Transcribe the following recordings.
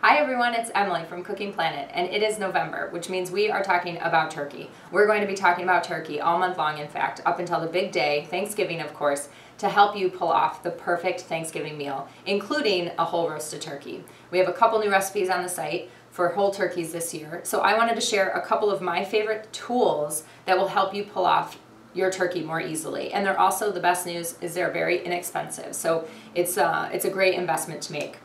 Hi everyone, it's Emily from Cooking Planet, and it is November, which means we are talking about turkey. We're going to be talking about turkey all month long, in fact, up until the big day, Thanksgiving of course, to help you pull off the perfect Thanksgiving meal, including a whole roasted turkey. We have a couple new recipes on the site for whole turkeys this year, so I wanted to share a couple of my favorite tools that will help you pull off your turkey more easily. And they're also, the best news is they're very inexpensive, so it's a great investment to make.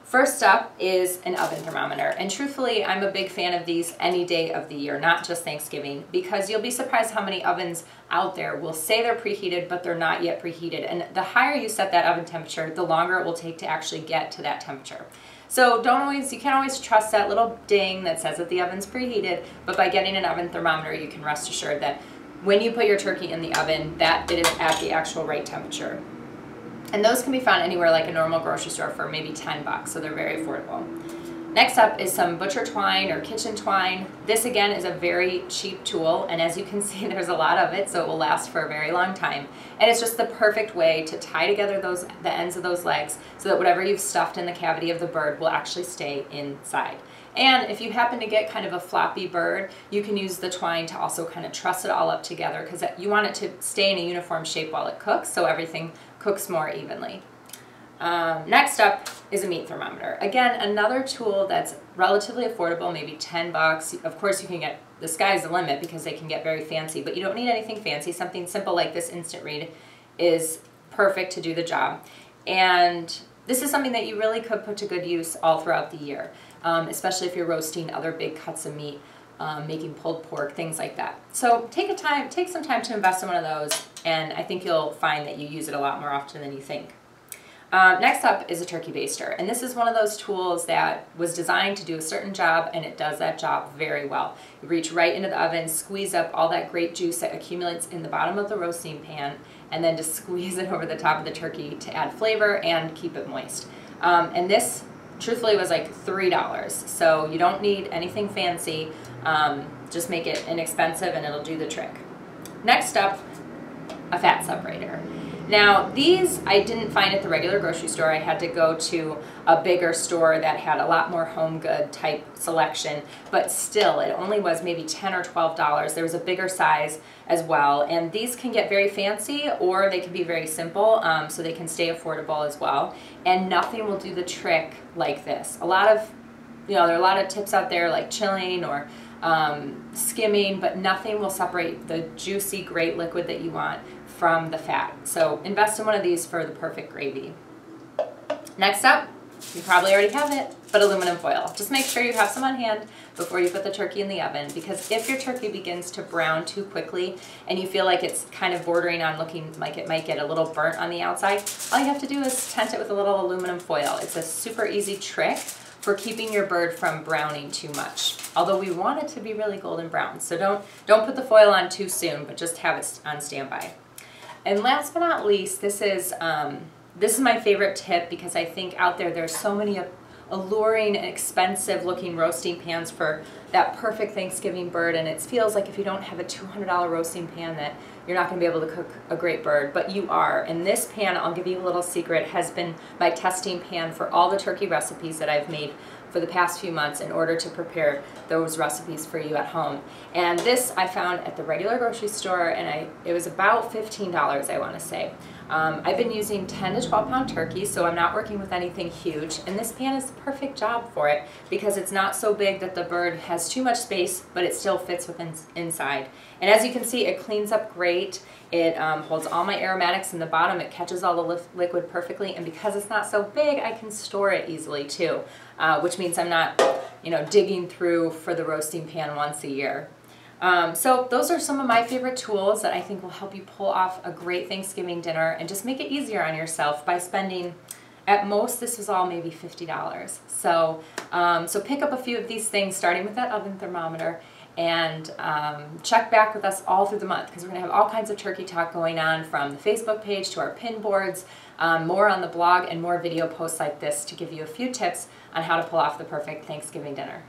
First up is an oven thermometer, and truthfully I'm a big fan of these any day of the year, not just Thanksgiving, because you'll be surprised how many ovens out there will say they're preheated but they're not yet preheated, and the higher you set that oven temperature, the longer it will take to actually get to that temperature. So you can't always trust that little ding that says that the oven's preheated, but by getting an oven thermometer you can rest assured that when you put your turkey in the oven that it is at the actual right temperature. And those can be found anywhere like a normal grocery store for maybe $10, so they're very affordable. Next up is some butcher twine or kitchen twine. This again is a very cheap tool, and as you can see there's a lot of it, so it will last for a very long time. And it's just the perfect way to tie together the ends of those legs so that whatever you've stuffed in the cavity of the bird will actually stay inside. And if you happen to get kind of a floppy bird, you can use the twine to also kind of truss it all up together, because you want it to stay in a uniform shape while it cooks, so everything cooks more evenly. Next up is a meat thermometer. Again, another tool that's relatively affordable, maybe $10. Of course you can get, the sky's the limit because they can get very fancy, but you don't need anything fancy. Something simple like this instant read is perfect to do the job. And this is something that you really could put to good use all throughout the year, especially if you're roasting other big cuts of meat, making pulled pork, things like that. So take some time to invest in one of those, and I think you'll find that you use it a lot more often than you think. Next up is a turkey baster, and this is one of those tools that was designed to do a certain job, and it does that job very well. You reach right into the oven, squeeze up all that great juice that accumulates in the bottom of the roasting pan, and then just squeeze it over the top of the turkey to add flavor and keep it moist. And this truthfully was like $3, so you don't need anything fancy. Just make it inexpensive and it'll do the trick. Next up, a fat separator. Now these I didn't find at the regular grocery store. I had to go to a bigger store that had a lot more home good type selection, but still it only was maybe $10 or $12. There was a bigger size as well, and these can get very fancy or they can be very simple, so they can stay affordable as well, and nothing will do the trick like this. There are a lot of tips out there like chilling or skimming, but nothing will separate the juicy, great liquid that you want from the fat. So invest in one of these for the perfect gravy. Next up, you probably already have it, but aluminum foil. Just make sure you have some on hand before you put the turkey in the oven, because if your turkey begins to brown too quickly and you feel like it's kind of bordering on looking like it might get a little burnt on the outside, all you have to do is tent it with a little aluminum foil. It's a super easy trick for keeping your bird from browning too much. Although we want it to be really golden brown, so don't put the foil on too soon, but just have it on standby. And last but not least, this is my favorite tip, because I think out there's so many alluring and expensive looking roasting pans for that perfect Thanksgiving bird, and it feels like if you don't have a $200 roasting pan that you're not going to be able to cook a great bird, but you are. And this pan, I'll give you a little secret, has been my testing pan for all the turkey recipes that I've made for the past few months in order to prepare those recipes for you at home. And this I found at the regular grocery store, and it was about $15, I want to say. I've been using 10 to 12 pound turkeys, so I'm not working with anything huge, and this pan is the perfect job for it because it's not so big that the bird has too much space, but it still fits within inside. And as you can see, it cleans up great. It holds all my aromatics in the bottom. It catches all the liquid perfectly, and because it's not so big, I can store it easily too, which means I'm not, digging through for the roasting pan once a year. So those are some of my favorite tools that I think will help you pull off a great Thanksgiving dinner and just make it easier on yourself by spending, at most, this was all maybe $50. So, so pick up a few of these things, starting with that oven thermometer, and check back with us all through the month, because we're going to have all kinds of turkey talk going on, from the Facebook page to our pin boards, more on the blog, and more video posts like this to give you a few tips on how to pull off the perfect Thanksgiving dinner.